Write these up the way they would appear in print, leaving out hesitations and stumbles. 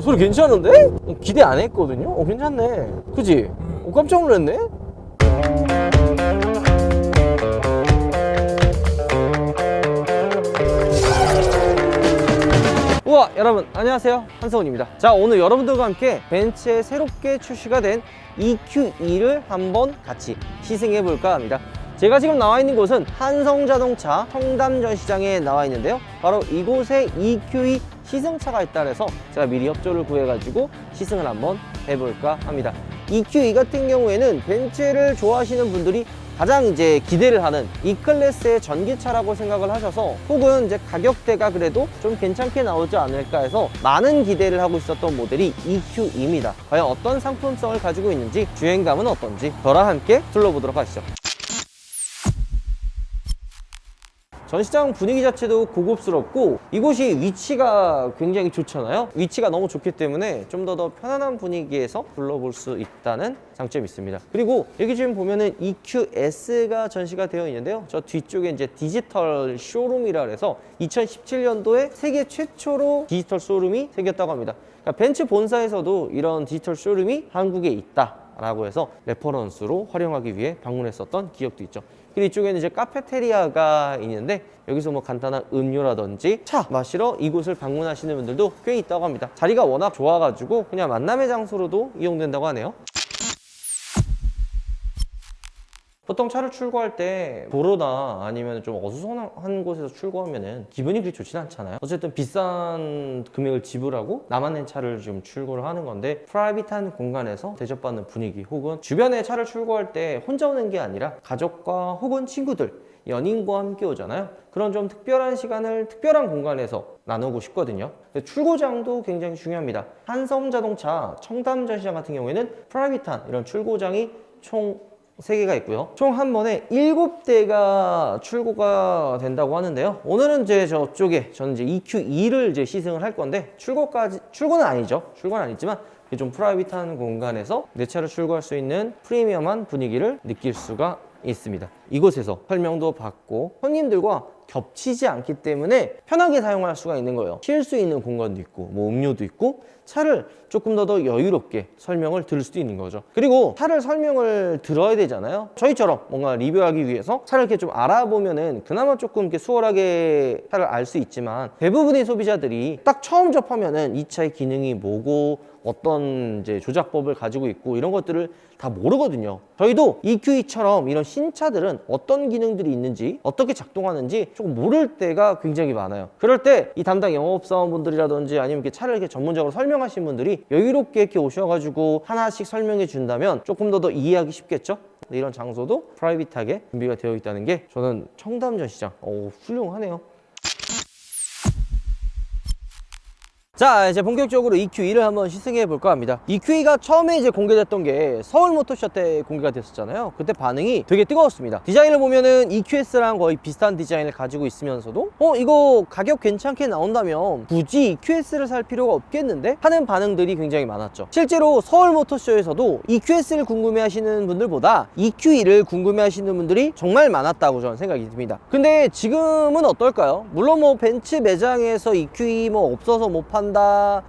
소리 괜찮은데? 기대 안 했거든요? 괜찮네. 그지? 깜짝 놀랐네? 우와, 여러분 안녕하세요, 한성훈입니다. 자, 오늘 여러분들과 함께 벤츠에 새롭게 출시가 된 EQE를 한번 같이 시승해 볼까 합니다. 제가 지금 나와 있는 곳은 한성자동차 청담전시장에 나와 있는데요, 바로 이곳에 EQE 시승차가 있다 그래서 제가 미리 협조를 구해가지고 시승을 한번 해볼까 합니다. EQE 같은 경우에는 벤츠를 좋아하시는 분들이 가장 이제 기대를 하는 E클래스의 전기차라고 생각을 하셔서, 혹은 이제 가격대가 그래도 좀 괜찮게 나오지 않을까 해서 많은 기대를 하고 있었던 모델이 EQE입니다. 과연 어떤 상품성을 가지고 있는지, 주행감은 어떤지 저랑 함께 둘러보도록 하시죠. 전시장 분위기 자체도 고급스럽고, 이곳이 위치가 굉장히 좋잖아요. 위치가 너무 좋기 때문에 좀 더 편안한 분위기에서 둘러볼 수 있다는 장점이 있습니다. 그리고 여기 지금 보면은 EQS가 전시가 되어 있는데요, 저 뒤쪽에 이제 디지털 쇼룸이라 해서 2017년도에 세계 최초로 디지털 쇼룸이 생겼다고 합니다. 그러니까 벤츠 본사에서도 이런 디지털 쇼룸이 한국에 있다 라고 해서 레퍼런스로 활용하기 위해 방문했었던 기억도 있죠. 그리고 이쪽에는 이제 카페테리아가 있는데, 여기서 뭐 간단한 음료라든지 차 마시러 이곳을 방문하시는 분들도 꽤 있다고 합니다. 자리가 워낙 좋아가지고 그냥 만남의 장소로도 이용된다고 하네요. 보통 차를 출고할 때 도로나 아니면 좀 어수선한 곳에서 출고하면은 기분이 그렇게 좋진 않잖아요. 어쨌든 비싼 금액을 지불하고 나만의 차를 좀 출고를 하는 건데, 프라이빗한 공간에서 대접받는 분위기, 혹은 주변에 차를 출고할 때 혼자 오는 게 아니라 가족과 혹은 친구들, 연인과 함께 오잖아요. 그런 좀 특별한 시간을 특별한 공간에서 나누고 싶거든요. 출고장도 굉장히 중요합니다. 한성자동차 청담전시장 같은 경우에는 프라이빗한 이런 출고장이 총 3개가 있고요. 총 한 번에 7대가 출고가 된다고 하는데요. 오늘은 이제 저쪽에 저는 이제 EQE를 이제 시승을 할 건데, 출고는 아니죠. 출고는 아니지만 좀 프라이빗한 공간에서 내 차를 출고할 수 있는 프리미엄한 분위기를 느낄 수가 있습니다. 이곳에서 설명도 받고 손님들과 겹치지 않기 때문에 편하게 사용할 수가 있는 거예요. 쉴 수 있는 공간도 있고 뭐 음료도 있고, 차를 조금 더 여유롭게 설명을 들을 수도 있는 거죠. 그리고 차를 설명을 들어야 되잖아요. 저희처럼 뭔가 리뷰하기 위해서 차를 이렇게 좀 알아보면은 그나마 조금 이렇게 수월하게 차를 알 수 있지만, 대부분의 소비자들이 딱 처음 접하면은 이 차의 기능이 뭐고 어떤 이제 조작법을 가지고 있고 이런 것들을 다 모르거든요. 저희도 EQE처럼 이런 신차들은 어떤 기능들이 있는지, 어떻게 작동하는지 조금 모를 때가 굉장히 많아요. 그럴 때 이 담당 영업사원분들이라든지 아니면 이렇게 차를 이렇게 전문적으로 설명하신 분들이 여유롭게 이렇게 오셔가지고 하나씩 설명해 준다면 조금 더 이해하기 쉽겠죠? 이런 장소도 프라이빗하게 준비가 되어 있다는 게 저는 청담전시장 훌륭하네요. 자, 이제 본격적으로 EQE를 한번 시승해 볼까 합니다. EQE가 처음에 이제 공개됐던 게 서울 모터쇼 때 공개가 됐었잖아요. 그때 반응이 되게 뜨거웠습니다. 디자인을 보면은 EQS랑 거의 비슷한 디자인을 가지고 있으면서도 이거 가격 괜찮게 나온다면 굳이 EQS를 살 필요가 없겠는데? 하는 반응들이 굉장히 많았죠. 실제로 서울 모터쇼에서도 EQS를 궁금해 하시는 분들보다 EQE를 궁금해 하시는 분들이 정말 많았다고 저는 생각이 듭니다. 근데 지금은 어떨까요? 물론 뭐 벤츠 매장에서 EQE 뭐 없어서 못 판다,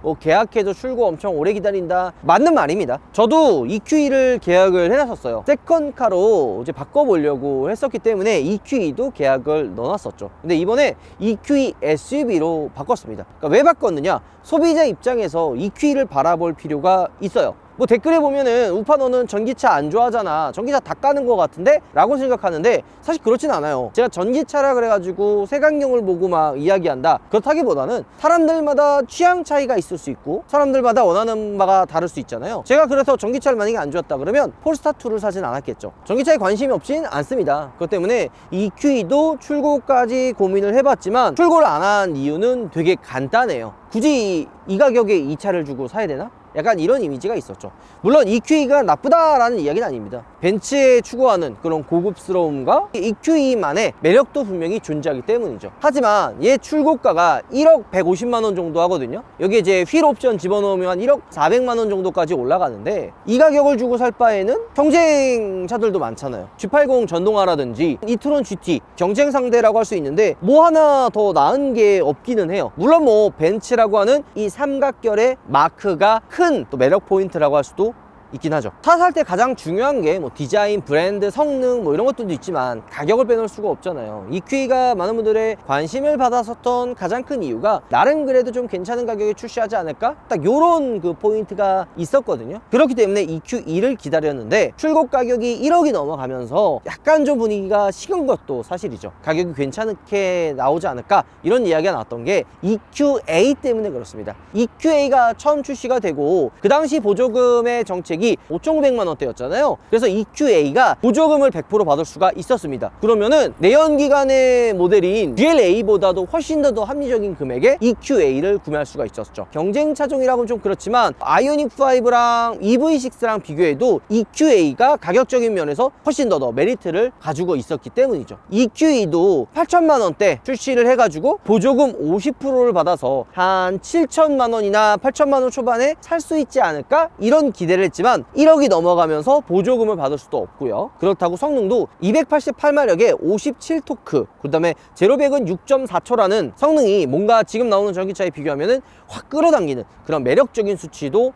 뭐 계약해도 출고 엄청 오래 기다린다, 맞는 말입니다. 저도 EQE를 계약을 해놨었어요. 세컨카로 이제 바꿔보려고 했었기 때문에 EQE도 계약을 넣어놨었죠. 근데 이번에 EQE SUV로 바꿨습니다. 그러니까 왜 바꿨느냐, 소비자 입장에서 EQE를 바라볼 필요가 있어요. 뭐 댓글에 보면은 우파 너는 전기차 안 좋아하잖아, 전기차 다 까는 것 같은데? 라고 생각하는데, 사실 그렇진 않아요. 제가 전기차라 그래가지고 색안경을 보고 막 이야기한다, 그렇다기보다는 사람들마다 취향 차이가 있을 수 있고 사람들마다 원하는 바가 다를 수 있잖아요. 제가 그래서 전기차를 만약에 안 좋았다 그러면 폴스타2를 사진 않았겠죠. 전기차에 관심이 없진 않습니다. 그것 때문에 EQE도 출고까지 고민을 해봤지만 출고를 안 한 이유는 되게 간단해요. 굳이 이 가격에 이 차를 주고 사야 되나? 약간 이런 이미지가 있었죠. 물론 EQE가 나쁘다라는 이야기는 아닙니다. 벤츠에 추구하는 그런 고급스러움과 EQE만의 매력도 분명히 존재하기 때문이죠. 하지만 얘 출고가가 1억 150만 원 정도 하거든요. 여기 이제 휠 옵션 집어넣으면 한 1억 400만 원 정도까지 올라가는데, 이 가격을 주고 살 바에는 경쟁차들도 많잖아요. G80 전동화라든지 이트론 GT 경쟁 상대라고 할 수 있는데 뭐 하나 더 나은 게 없기는 해요. 물론 뭐 벤츠라고 하는 이 삼각결의 마크가 큰 또 매력 포인트라고 할 수도 있긴 하죠. 차 살 때 가장 중요한 게 뭐 디자인, 브랜드, 성능 뭐 이런 것들도 있지만 가격을 빼놓을 수가 없잖아요. EQE가 많은 분들의 관심을 받았었던 가장 큰 이유가 나름 그래도 좀 괜찮은 가격에 출시하지 않을까? 딱 요런 그 포인트가 있었거든요. 그렇기 때문에 EQE를 기다렸는데 출고 가격이 1억이 넘어가면서 약간 좀 분위기가 식은 것도 사실이죠. 가격이 괜찮게 나오지 않을까? 이런 이야기가 나왔던 게 EQA 때문에 그렇습니다. EQA가 처음 출시가 되고 그 당시 보조금의 정책이 5,900만 원대였잖아요. 그래서 EQA가 보조금을 100% 받을 수가 있었습니다. 그러면은 내연기관의 모델인 GLA보다도 훨씬 더 합리적인 금액에 EQA를 구매할 수가 있었죠. 경쟁 차종이라고는 좀 그렇지만 아이오닉5랑 EV6랑 비교해도 EQA가 가격적인 면에서 훨씬 더 메리트를 가지고 있었기 때문이죠. EQE도 8천만 원대 출시를 해가지고 보조금 50%를 받아서 한 7천만 원이나 8천만 원 초반에 살 수 있지 않을까? 이런 기대를 했지만 1억이 넘어가면서 보조금을 받을 수도 없고요. 그렇다고 성능도 288마력에 57토크, 그 다음에 제로백은 6.4초라는 성능이 뭔가 지금 나오는 전기차에 비교하면 확 끌어당기는 그런 매력적인 수치도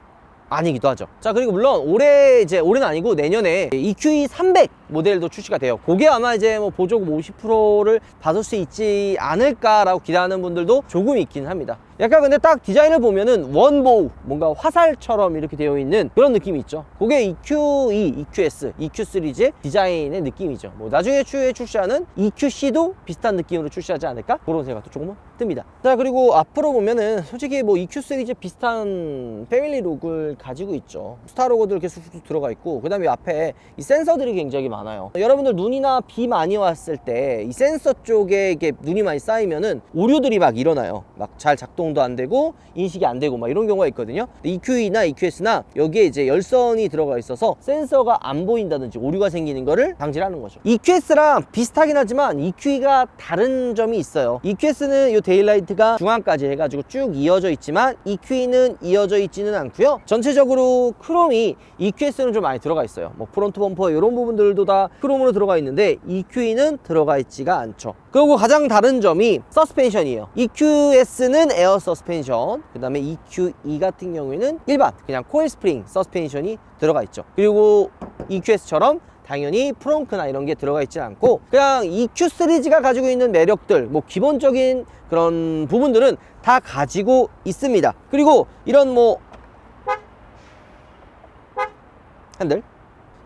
아니기도 하죠. 자, 그리고 물론 올해는 아니고 내년에 EQE 300 모델도 출시가 돼요. 그게 아마 이제 뭐 보조금 50%를 받을 수 있지 않을까라고 기대하는 분들도 조금 있긴 합니다. 약간 근데 딱 디자인을 보면은 원보우, 뭔가 화살처럼 이렇게 되어 있는 그런 느낌이 있죠. 그게 EQE, EQS, EQ 시리즈의 디자인의 느낌이죠. 뭐 나중에 추후에 출시하는 EQC도 비슷한 느낌으로 출시하지 않을까? 그런 생각도 조금은 듭니다. 자, 그리고 앞으로 보면은 솔직히 뭐 EQ 시리즈 비슷한 패밀리 룩을 가지고 있죠. 스타 로고도 이렇게 쑥쑥 들어가 있고, 그 다음에 앞에 이 센서들이 굉장히 많아요. 여러분들 눈이나 비 많이 왔을 때 이 센서 쪽에 이렇게 눈이 많이 쌓이면은 오류들이 막 일어나요. 막 잘 작동도 안 되고 인식이 안 되고 막 이런 경우가 있거든요. EQE나 EQS나 여기에 이제 열선이 들어가 있어서 센서가 안 보인다든지 오류가 생기는 거를 방지하는 거죠. EQS랑 비슷하긴 하지만 EQE가 다른 점이 있어요. EQS는 이 데일라이트가 중앙까지 해가지고 쭉 이어져 있지만 EQE는 이어져 있지는 않고요. 전체적으로 크롬이 EQS는 좀 많이 들어가 있어요. 뭐 프론트 범퍼 이런 부분들도 다 크롬으로 들어가 있는데 EQE는 들어가 있지가 않죠. 그리고 가장 다른 점이 서스펜션이에요. EQS는 에어 서스펜션, 그 다음에 EQE 같은 경우에는 일반 그냥 코일 스프링 서스펜션이 들어가 있죠. 그리고 EQS처럼 당연히 프렁크나 이런 게 들어가 있지 않고 그냥 EQ 시리즈가 가지고 있는 매력들, 뭐 기본적인 그런 부분들은 다 가지고 있습니다. 그리고 이런 뭐 핸들,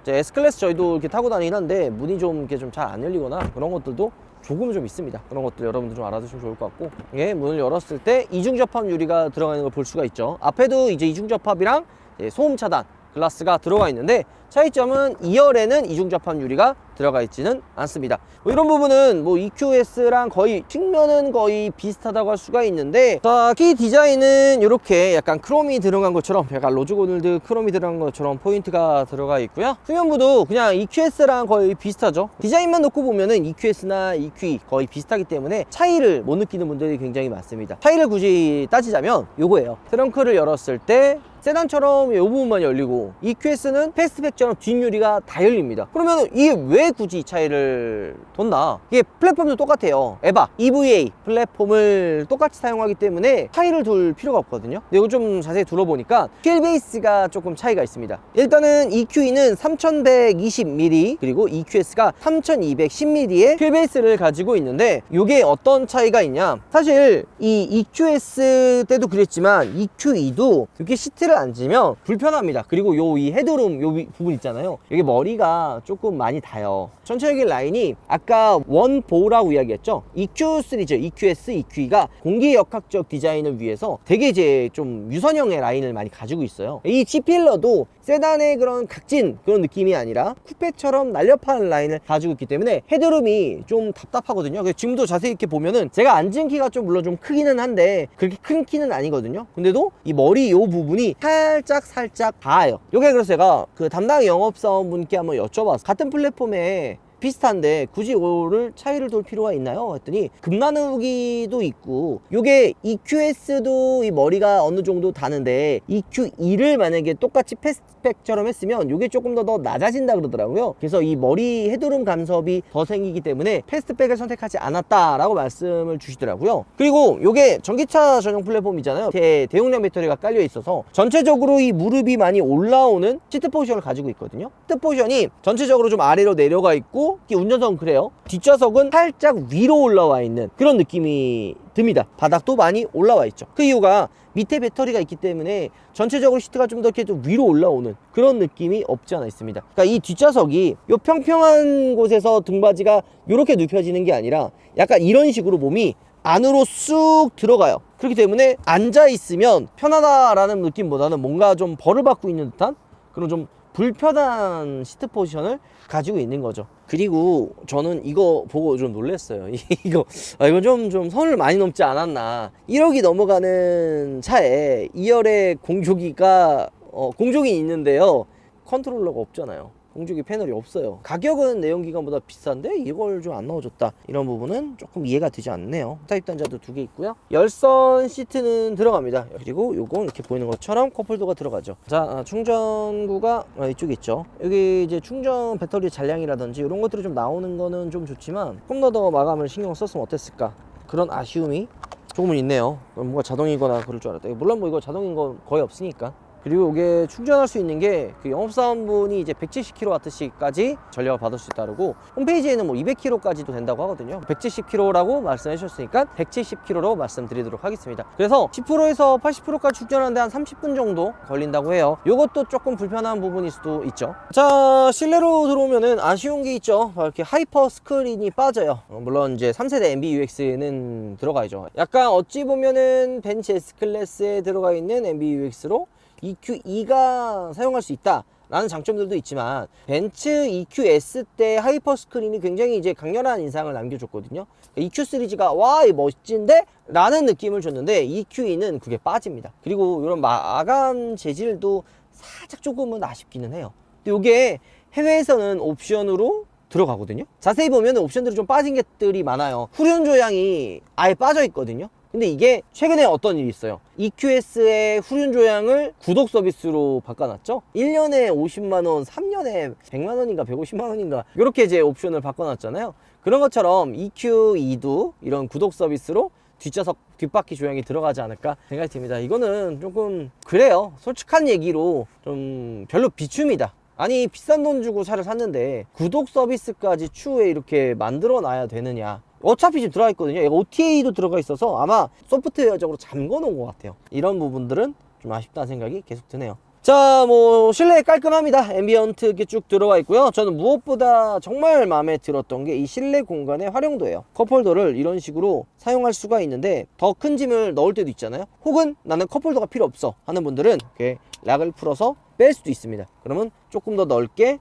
S클래스 저희도 이렇게 타고 다니긴 한데 문이 좀 이렇게 좀 잘 안 열리거나 그런 것들도 조금 좀 있습니다. 그런 것들 여러분들 좀 알아두시면 좋을 것 같고, 이게 문을 열었을 때 이중 접합 유리가 들어가 있는 걸 볼 수가 있죠. 앞에도 이제 이중 접합이랑 소음 차단 글라스가 들어가 있는데 차이점은 2열에는 이중 접합 유리가 들어가 있지는 않습니다. 뭐 이런 부분은 뭐 EQS랑 거의 측면은 거의 비슷하다고 할 수가 있는데, 자, 키 디자인은 이렇게 약간 크롬이 들어간 것처럼, 약간 로즈골드 크롬이 들어간 것처럼 포인트가 들어가 있고요. 후면부도 그냥 EQS랑 거의 비슷하죠. 디자인만 놓고 보면은 EQS나 EQE 거의 비슷하기 때문에 차이를 못 느끼는 분들이 굉장히 많습니다. 차이를 굳이 따지자면 요거예요. 트렁크를 열었을 때 세단처럼 이 부분만 열리고 EQS는 패스트백처럼 뒷유리가 다 열립니다. 그러면 이게 왜 굳이 차이를 뒀나? 이게 플랫폼도 똑같아요. 에바, EVA 플랫폼을 똑같이 사용하기 때문에 차이를 둘 필요가 없거든요. 근데 이거 좀 자세히 둘러보니까 휠 베이스가 조금 차이가 있습니다. 일단은 EQE는 3120mm 그리고 EQS가 3210mm의 휠 베이스를 가지고 있는데, 이게 어떤 차이가 있냐? 사실 이 EQS 때도 그랬지만 EQE도 이렇게 시트를 앉으면 불편합니다. 그리고 이 헤드룸 요 부분 있잖아요. 여기 머리가 조금 많이 닿아요. 전체적인 라인이 아까 원보우라고 이야기했죠. EQ 시리즈, EQS, EQE가 공기역학적 디자인을 위해서 되게 이제 좀 유선형의 라인을 많이 가지고 있어요. 이 G필러도 세단의 그런 각진 그런 느낌이 아니라 쿠페처럼 날렵한 라인을 가지고 있기 때문에 헤드룸이 좀 답답하거든요. 그래서 지금도 자세히 이렇게 보면은 제가 앉은 키가 좀 물론 좀 크기는 한데 그렇게 큰 키는 아니거든요. 근데도 이 머리 요 부분이 살짝 닿아요. 요게 그래서 제가 그 담당 영업사원분께 한번 여쭤봤어요. 같은 플랫폼에 비슷한데 굳이 이거를 차이를 둘 필요가 있나요? 했더니 급 나누기도 있고, 요게 EQS도 이 머리가 어느 정도 다는데 EQ2를 만약에 똑같이 패스트백처럼 했으면 요게 조금 더 낮아진다 그러더라고요. 그래서 이 머리 헤드룸 간섭이 더 생기기 때문에 패스트백을 선택하지 않았다라고 말씀을 주시더라고요. 그리고 요게 전기차 전용 플랫폼이잖아요. 대용량 배터리가 깔려 있어서 전체적으로 이 무릎이 많이 올라오는 시트 포지션을 가지고 있거든요. 시트 포지션이 전체적으로 좀 아래로 내려가 있고, 운전석은 그래요. 뒷좌석은 살짝 위로 올라와 있는 그런 느낌이 듭니다. 바닥도 많이 올라와 있죠. 그 이유가 밑에 배터리가 있기 때문에 전체적으로 시트가 좀 더 이렇게 좀 위로 올라오는 그런 느낌이 없지 않아 있습니다. 그러니까 이 뒷좌석이 요 평평한 곳에서 등받이가 이렇게 눕혀지는 게 아니라 약간 이런 식으로 몸이 안으로 쑥 들어가요. 그렇기 때문에 앉아 있으면 편하다라는 느낌보다는 뭔가 좀 벌을 받고 있는 듯한 그런 좀 불편한 시트 포지션을 가지고 있는 거죠. 그리고 저는 이거 보고 좀 놀랐어요. 이건 좀 선을 많이 넘지 않았나. 1억이 넘어가는 차에 2열에 공조기가 공조기 있는데요, 컨트롤러가 없잖아요. 공조기 패널이 없어요. 가격은 내연기관보다 비싼데 이걸 좀 안 넣어줬다, 이런 부분은 조금 이해가 되지 않네요. 타입 단자도 2개 있고요. 열선 시트는 들어갑니다. 그리고 요거 이렇게 보이는 것처럼 컵홀더가 들어가죠. 자, 충전구가 이쪽에 있죠. 여기 이제 충전 배터리 잔량이라든지 이런 것들이 좀 나오는 거는 좀 좋지만 조금 더 마감을 신경 썼으면 어땠을까, 그런 아쉬움이 조금은 있네요. 뭔가 자동이거나 그럴 줄 알았다. 물론 뭐 이거 자동인 건 거의 없으니까. 그리고 이게 충전할 수 있는 게 그 영업사원분이 이제 170kWh까지 전력을 받을 수 있다고, 홈페이지에는 뭐 200kW까지도 된다고 하거든요. 170kW라고 말씀해 주셨으니까 170kW로 말씀드리도록 하겠습니다. 그래서 10%에서 80%까지 충전하는데 한 30분 정도 걸린다고 해요. 요것도 조금 불편한 부분일 수도 있죠. 자, 실내로 들어오면은 아쉬운 게 있죠. 이렇게 하이퍼 스크린이 빠져요. 물론 이제 3세대 MBUX는 들어가야죠. 약간 어찌 보면은 벤츠 S클래스에 들어가 있는 MBUX로 EQ2가 사용할 수 있다 라는 장점들도 있지만, 벤츠 EQS 때 하이퍼 스크린이 굉장히 이제 강렬한 인상을 남겨줬거든요. EQ 시리즈가 와, 멋진데? 라는 느낌을 줬는데 EQ2는 그게 빠집니다. 그리고 이런 마감 재질도 살짝 조금은 아쉽기는 해요. 근데 이게 해외에서는 옵션으로 들어가거든요. 자세히 보면 옵션들이 좀 빠진 것들이 많아요. 후륜 조향이 아예 빠져 있거든요. 근데 이게 최근에 어떤 일이 있어요. EQS의 후륜 조향을 구독 서비스로 바꿔놨죠. 1년에 50만원, 3년에 100만원인가 150만원인가 이렇게 이제 옵션을 바꿔놨잖아요. 그런 것처럼 EQ2도 이런 구독 서비스로 뒷좌석 뒷바퀴 조향이 들어가지 않을까 생각이 듭니다. 이거는 조금 그래요. 솔직한 얘기로 좀 별로 비춥니다. 아니, 비싼 돈 주고 차를 샀는데 구독 서비스까지 추후에 이렇게 만들어 놔야 되느냐. 어차피 지금 들어가 있거든요. 얘가 OTA도 들어가 있어서 아마 소프트웨어적으로 잠궈 놓은 것 같아요. 이런 부분들은 좀 아쉽다는 생각이 계속 드네요. 자, 뭐 실내 깔끔합니다. 앰비언트 이렇게 쭉 들어가 있고요. 저는 무엇보다 정말 마음에 들었던 게 이 실내 공간의 활용도예요. 컵홀더를 이런 식으로 사용할 수가 있는데 더 큰 짐을 넣을 때도 있잖아요. 혹은 나는 컵홀더가 필요 없어 하는 분들은 이렇게 락을 풀어서 뺄 수도 있습니다. 그러면 조금 더 넓게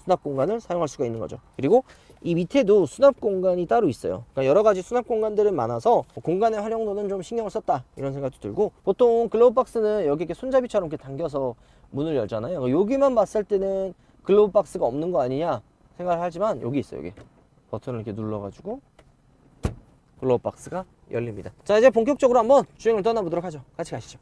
수납 공간을 사용할 수가 있는 거죠. 그리고 이 밑에도 수납 공간이 따로 있어요. 그러니까 여러 가지 수납 공간들은 많아서 공간의 활용도는 좀 신경을 썼다, 이런 생각도 들고, 보통 글로브 박스는 여기 이렇게 손잡이처럼 이렇게 당겨서 문을 열잖아요. 여기만 봤을 때는 글로브 박스가 없는 거 아니냐 생각을 하지만 여기 있어요. 여기 버튼을 이렇게 눌러가지고 글로브 박스가 열립니다. 자, 이제 본격적으로 한번 주행을 떠나보도록 하죠. 같이 가시죠.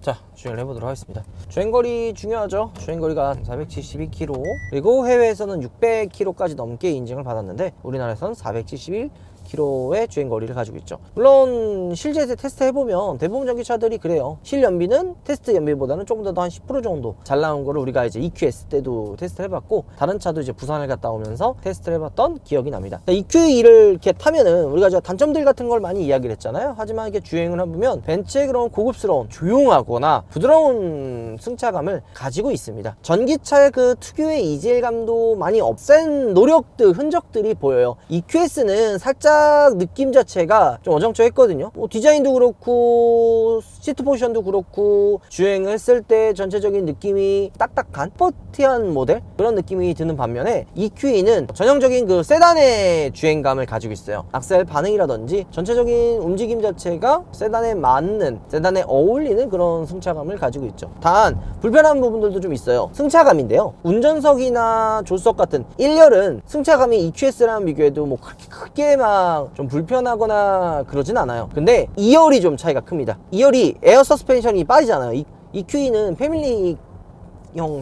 자, 주행을 해보도록 하겠습니다. 주행거리 중요하죠. 주행거리가 472km, 그리고 해외에서는 600km까지 넘게 인증을 받았는데 우리나라에서는 471km의 주행거리를 가지고 있죠. 물론 실제 테스트 해보면 대부분 전기차들이 그래요. 실연비는 테스트 연비보다는 조금 더 한 10% 정도 잘 나온 거를 우리가 이제 EQS 때도 테스트를 해봤고, 다른 차도 이제 부산을 갔다 오면서 테스트를 해봤던 기억이 납니다. EQ2를 이렇게 타면은 우리가 이제 단점들 같은 걸 많이 이야기를 했잖아요. 하지만 이게 주행을 해보면 벤츠의 그런 고급스러운 조용하거나 부드러운 승차감을 가지고 있습니다. 전기차의 그 특유의 이질감도 많이 없앤 노력들, 흔적들이 보여요. EQS는 살짝 딱 느낌 자체가 좀 어정쩡했거든요. 뭐 디자인도 그렇고 시트 포지션도 그렇고 주행을 했을 때 전체적인 느낌이 딱딱한 스포티한 모델 그런 느낌이 드는 반면에 EQE는 전형적인 그 세단의 주행감을 가지고 있어요. 악셀 반응이라든지 전체적인 움직임 자체가 세단에 맞는, 세단에 어울리는 그런 승차감을 가지고 있죠. 단 불편한 부분들도 좀 있어요. 승차감인데요, 운전석이나 조수석 같은 1열은 승차감이 EQS랑 비교해도 뭐 그렇게 크게 막 좀 불편하거나 그러진 않아요. 근데 2열이 좀 차이가 큽니다. 2열이 에어 서스펜션이 빠지잖아요. EQE는 패밀리형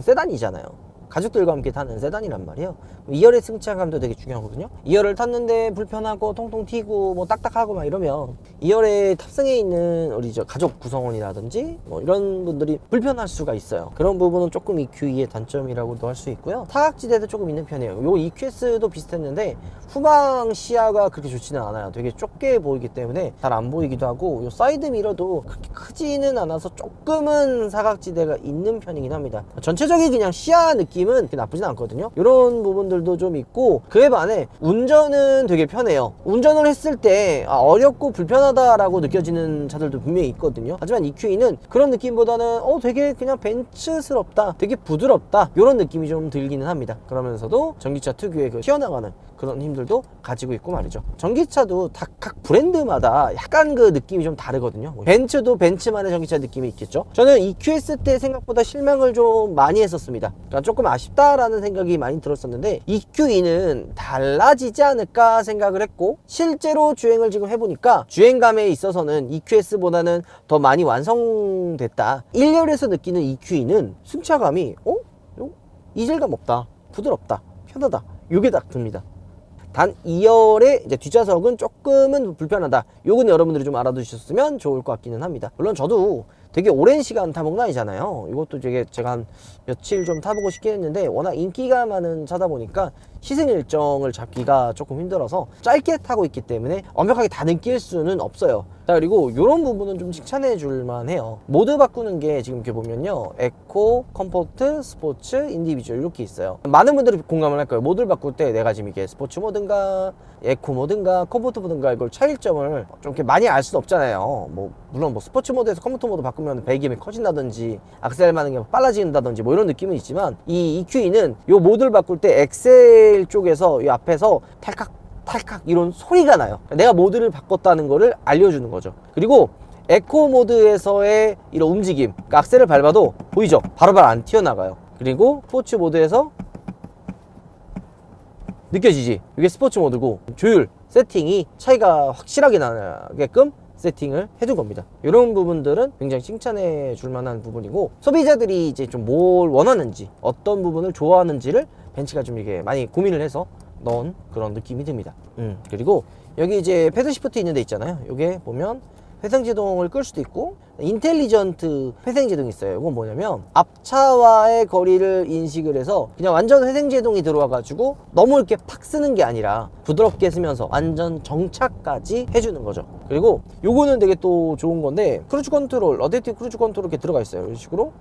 세단이잖아요. 가족들과 함께 타는 세단이란 말이에요. 2열의 승차감도 되게 중요하거든요. 2열을 탔는데 불편하고 통통 튀고 뭐 딱딱하고 막 이러면 2열에 탑승해 있는 우리 저 가족 구성원이라든지 뭐 이런 분들이 불편할 수가 있어요. 그런 부분은 조금 EQE의 단점이라고도 할 수 있고요. 사각지대도 조금 있는 편이에요. 요 EQS도 비슷했는데 후방 시야가 그렇게 좋지는 않아요. 되게 좁게 보이기 때문에 잘 안 보이기도 하고, 요 사이드 미러도 그렇게 크지는 않아서 조금은 사각지대가 있는 편이긴 합니다. 전체적인 그냥 시야 느낌은 그렇게 나쁘진 않거든요. 이런 부분들도 좀 있고, 그에 반해 운전은 되게 편해요. 운전을 했을 때 어렵고 불편하다라고 느껴지는 차들도 분명히 있거든요. 하지만 EQE는 그런 느낌보다는 되게 그냥 벤츠스럽다, 되게 부드럽다, 이런 느낌이 좀 들기는 합니다. 그러면서도 전기차 특유의 그 튀어나가는 그런 힘들도 가지고 있고 말이죠. 전기차도 각 브랜드마다 약간 그 느낌이 좀 다르거든요. 벤츠도 벤츠만의 전기차 느낌이 있겠죠. 저는 EQS 때 생각보다 실망을 좀 많이 했었습니다. 그러니까 조금 아쉽다라는 생각이 많이 들었었는데, EQE는 달라지지 않을까 생각을 했고, 실제로 주행을 지금 해보니까 주행감에 있어서는 EQS보다는 더 많이 완성됐다. 1열에서 느끼는 EQE는 승차감이 이질감 없다, 부드럽다, 편하다, 요게 딱 듭니다. 단 2열의 이제 뒷좌석은 조금은 불편하다. 요건 여러분들이 좀 알아두셨으면 좋을 것 같기는 합니다. 물론 저도 되게 오랜 시간 타본 건 아니잖아요. 이것도 되게 제가 한 며칠 좀 타보고 싶긴 했는데, 워낙 인기가 많은 차다 보니까 시승 일정을 잡기가 조금 힘들어서 짧게 타고 있기 때문에 완벽하게 다 느낄 수는 없어요. 자, 그리고 이런 부분은 좀 칭찬해 줄만 해요. 모드 바꾸는 게 지금 이렇게 보면요, 에코, 컴포트, 스포츠, 인디비주얼 이렇게 있어요. 많은 분들이 공감을 할 거예요. 모드를 바꿀 때 내가 지금 이게 스포츠 모드인가 에코 모드인가 컴포트 모드인가 이걸 차이점을 좀 이렇게 많이 알 수는 없잖아요. 물론 스포츠 모드에서 컴포트 모드 바꾸면 배기음이 커진다든지 악셀 반응이 빨라진다든지 뭐 이런 느낌은 있지만, 이 EQE는 요 모드를 바꿀 때 엑셀 쪽에서 이 앞에서 탈칵 이런 소리가 나요. 내가 모드를 바꿨다는 거를 알려주는 거죠. 그리고 에코 모드에서의 이런 움직임, 그러니까 악셀을 밟아도 보이죠? 바로바로 안 튀어나가요. 그리고 스포츠 모드에서 느껴지지? 이게 스포츠 모드고, 조율, 세팅이 차이가 확실하게 나게끔 세팅을 해둔 겁니다. 이런 부분들은 굉장히 칭찬해 줄 만한 부분이고, 소비자들이 이제 좀 뭘 원하는지, 어떤 부분을 좋아하는지를 벤츠가 좀 이게 많이 고민을 해서 넣은 그런 느낌이 듭니다. 그리고 여기 이제 패드 시프트 있는 데 있잖아요. 요게 보면 회생제동을 끌 수도 있고, 인텔리전트 회생제동이 있어요. 이건 뭐냐면 앞차와의 거리를 인식을 해서 그냥 완전 회생제동이 들어와 가지고 너무 이렇게 팍 쓰는 게 아니라 부드럽게 쓰면서 완전 정차까지 해주는 거죠. 그리고 요거는 되게 또 좋은 건데, 크루즈 컨트롤, 어댑티브 크루즈 컨트롤 이렇게 들어가 있어요. 이런 식으로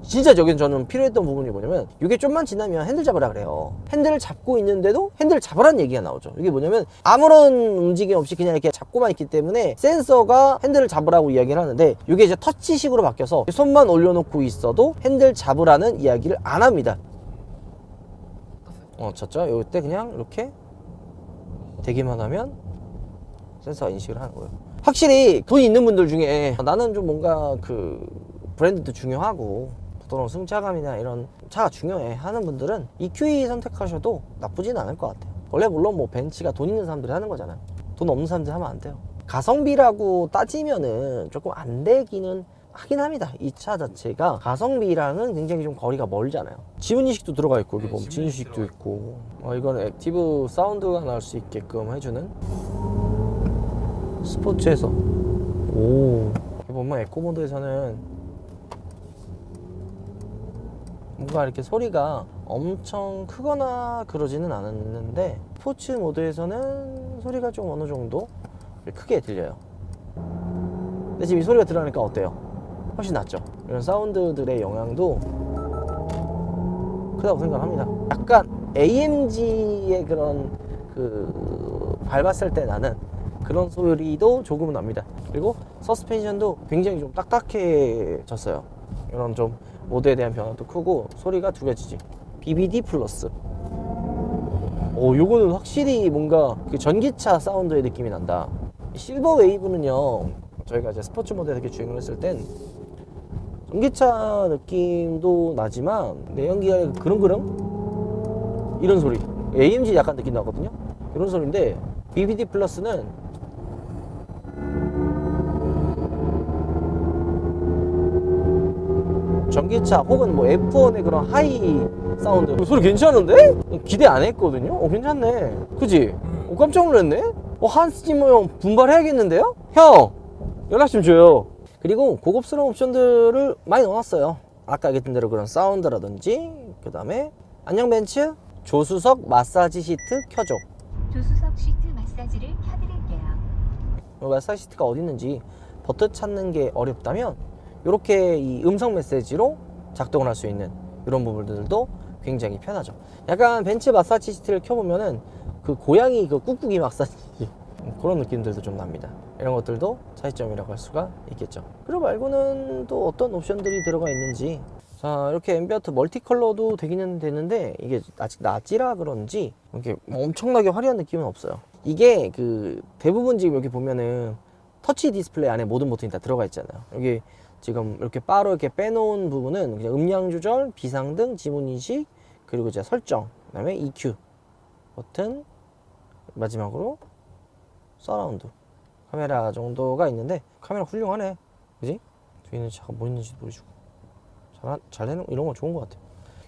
진짜 저긴 저는 필요했던 부분이 뭐냐면, 이게 좀만 지나면 핸들 잡으라 그래요. 핸들을 잡고 있는데도 핸들을 잡으라는 얘기가 나오죠. 이게 뭐냐면 아무런 움직임 없이 그냥 이렇게 잡고만 있기 때문에 센서가 핸들을 잡으라고 이야기를 하는데, 이게 이제 터치식으로 바뀌어서 손만 올려놓고 있어도 핸들 잡으라는 이야기를 안 합니다. 쳤죠? 이때 그냥 이렇게 대기만 하면 센서가 인식을 하는 거예요. 확실히 돈 있는 분들 중에 나는 좀 뭔가 브랜드도 중요하고 부드러운 승차감이나 이런 차가 중요해 하는 분들은 EQE 선택하셔도 나쁘진 않을 것 같아요. 원래 물론 벤츠가 돈 있는 사람들이 하는 거잖아요. 돈 없는 사람들이 하면 안 돼요. 가성비라고 따지면은 조금 안 되기는 하긴 합니다. 이 차 자체가 가성비랑은 굉장히 좀 거리가 멀잖아요. 지문인식도 들어가 있고, 여기 보면 지문인식도 있고, 이건 액티브 사운드가 나올 수 있게끔 해주는 스포츠에서 여기 보면 에코 모드에서는 뭔가 이렇게 소리가 엄청 크거나 그러지는 않았는데, 스포츠 모드에서는 소리가 좀 어느 정도 크게 들려요. 근데 지금 이 소리가 들어가니까 어때요? 훨씬 낫죠? 이런 사운드들의 영향도 크다고 생각합니다. 약간 AMG의 그런 밟았을 때 나는 그런 소리도 조금은 납니다. 그리고 서스펜션도 굉장히 좀 딱딱해졌어요. 이런 좀 모드에 대한 변화도 크고 소리가 두 가지지. BBD 플러스. 요거는 확실히 뭔가 그 전기차 사운드의 느낌이 난다. 실버 웨이브는요, 저희가 이제 스포츠 모드에 이렇게 주행을 했을 땐 전기차 느낌도 나지만 내연기관의 그릉그릉 이런 소리, AMG 약간 느낌 나거든요. 이런 소리인데 BBD 플러스는 전기차 혹은 뭐 F1의 그런 하이 사운드 소리 괜찮은데? 기대 안 했거든요? 괜찮네. 그지? 깜짝 놀랐네? 한스 짐머 형 분발해야겠는데요? 형! 연락 좀 줘요. 그리고 고급스러운 옵션들을 많이 넣어놨어요. 아까 얘기했던 대로 그런 사운드라든지, 그 다음에 안녕 벤츠 조수석 마사지 시트 켜줘. 조수석 시트 마사지를 켜드릴게요. 마사지 시트가 어디 있는지 버튼 찾는 게 어렵다면 이렇게 이 음성 메시지로 작동을 할 수 있는 이런 부분들도 굉장히 편하죠. 약간 벤츠 마사지 시트를 켜보면은 그 고양이 그 꾹꾹이 마사지 그런 느낌들도 좀 납니다. 이런 것들도 차이점이라고 할 수가 있겠죠. 그리고 말고는 또 어떤 옵션들이 들어가 있는지, 자, 이렇게 앰비언트 멀티 컬러도 되기는 되는데 이게 아직 낮이라 그런지 이렇게 엄청나게 화려한 느낌은 없어요. 이게 그 대부분 지금 여기 보면은 터치 디스플레이 안에 모든 버튼이 다 들어가 있잖아요. 여기 지금 이렇게 바로 이렇게 빼놓은 부분은 그냥 음량 조절, 비상등, 지문 인식, 그리고 이제 설정, 그다음에 EQ 버튼, 마지막으로 서라운드 카메라 정도가 있는데 카메라 훌륭하네, 그지? 뒤에는 차가 뭐 있는지도 보여주고 잘 해놓은 이런 거 좋은 것 같아요.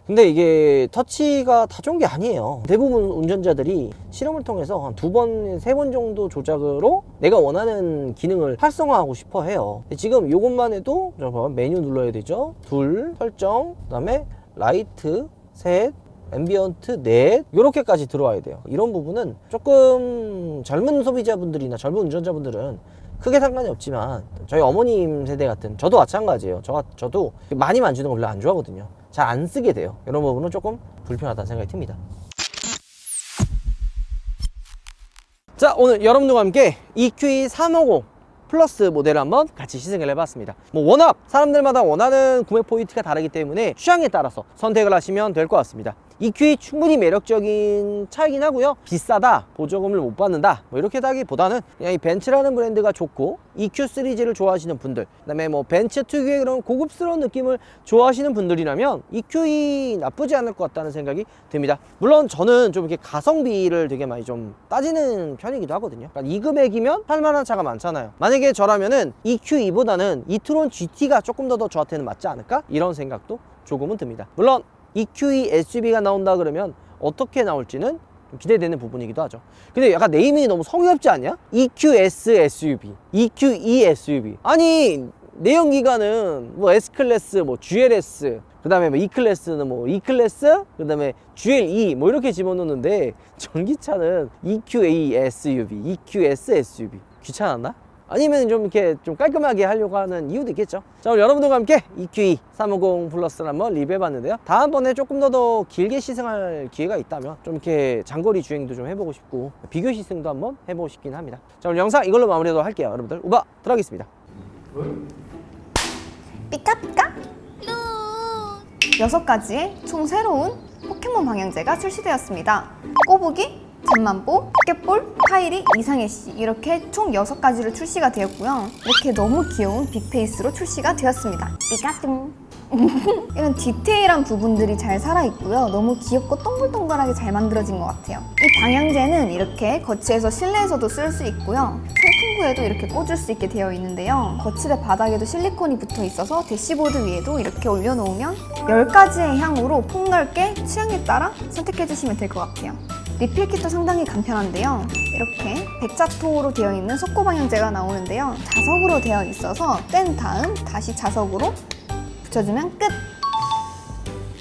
근데 이게 터치가 다 좋은 게 아니에요. 대부분 운전자들이 실험을 통해서 한 2번, 3번 정도 조작으로 내가 원하는 기능을 활성화하고 싶어 해요. 지금 이것만 해도 메뉴 눌러야 되죠. 둘, 설정, 그 다음에 라이트, 셋, 앰비언트, 넷, 요렇게까지 들어와야 돼요. 이런 부분은 조금 젊은 소비자분들이나 젊은 운전자분들은 크게 상관이 없지만 저희 어머님 세대 같은, 저도 마찬가지예요. 저도 많이 만지는 거 별로 안 좋아하거든요. 잘 안 쓰게 돼요. 이런 부분은 조금 불편하다는 생각이 듭니다. 자, 오늘 여러분들과 함께 EQE 350 플러스 모델을 한번 같이 시승을 해봤습니다. 워낙 사람들마다 원하는 구매 포인트가 다르기 때문에 취향에 따라서 선택을 하시면 될 것 같습니다. EQE 충분히 매력적인 차이긴 하고요. 비싸다, 보조금을 못 받는다, 이렇게 하기보다는 그냥 이 벤츠라는 브랜드가 좋고 EQ 시리즈를 좋아하시는 분들, 그 다음에 벤츠 특유의 그런 고급스러운 느낌을 좋아하시는 분들이라면 EQE 나쁘지 않을 것 같다는 생각이 듭니다. 물론 저는 좀 이렇게 가성비를 되게 많이 좀 따지는 편이기도 하거든요. 그러니까 이 금액이면 할만한 차가 많잖아요. 만약에 저라면은 EQE보다는 이트론 GT가 조금 더 저한테는 맞지 않을까? 이런 생각도 조금은 듭니다. 물론 EQE SUV가 나온다 그러면 어떻게 나올지는 좀 기대되는 부분이기도 하죠. 근데 약간 네이밍이 너무 성의 없지 않냐? EQS SUV, EQE SUV. 아니, 내연기관은 S클래스, GLS, 그 다음에 E클래스는 E클래스, 그 다음에 GLE 이렇게 집어넣는데 전기차는 EQA SUV, EQS SUV. 귀찮았나? 아니면 좀 이렇게 좀 깔끔하게 하려고 하는 이유도 있겠죠. 자, 오늘 여러분들과 함께 EQE 350 플러스를 한번 리뷰해봤는데요. 다음번에 조금 더 길게 시승할 기회가 있다면 좀 이렇게 장거리 주행도 좀 해보고 싶고 비교 시승도 한번 해보고 싶긴 합니다. 자, 오늘 영상 이걸로 마무리하도록 할게요. 여러분들 우바 들어가겠습니다. 삐까삐까 6가지의 총 새로운 포켓몬 방향제가 출시되었습니다. 꼬부기, 잼만보, 포켓볼, 파이리, 이상해씨 이렇게 총 6가지로 출시가 되었고요. 이렇게 너무 귀여운 빅페이스로 출시가 되었습니다. 삐까뚱 이런 디테일한 부분들이 잘 살아있고요. 너무 귀엽고 동글동글하게 잘 만들어진 것 같아요. 이 방향제는 이렇게 거치해서 실내에서도 쓸 수 있고요. 통풍구에도 이렇게 꽂을 수 있게 되어 있는데요. 거실의 바닥에도 실리콘이 붙어 있어서 대시보드 위에도 이렇게 올려놓으면 10가지의 향으로 폭넓게 취향에 따라 선택해주시면 될 것 같아요. 리필kit도 상당히 간편한데요. 이렇게 백자토로 되어 있는 속고 방향제가 나오는데요. 자석으로 되어 있어서 뗀 다음 다시 자석으로 붙여주면 끝!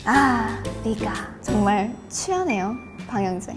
아, 리가 정말 취하네요, 방향제.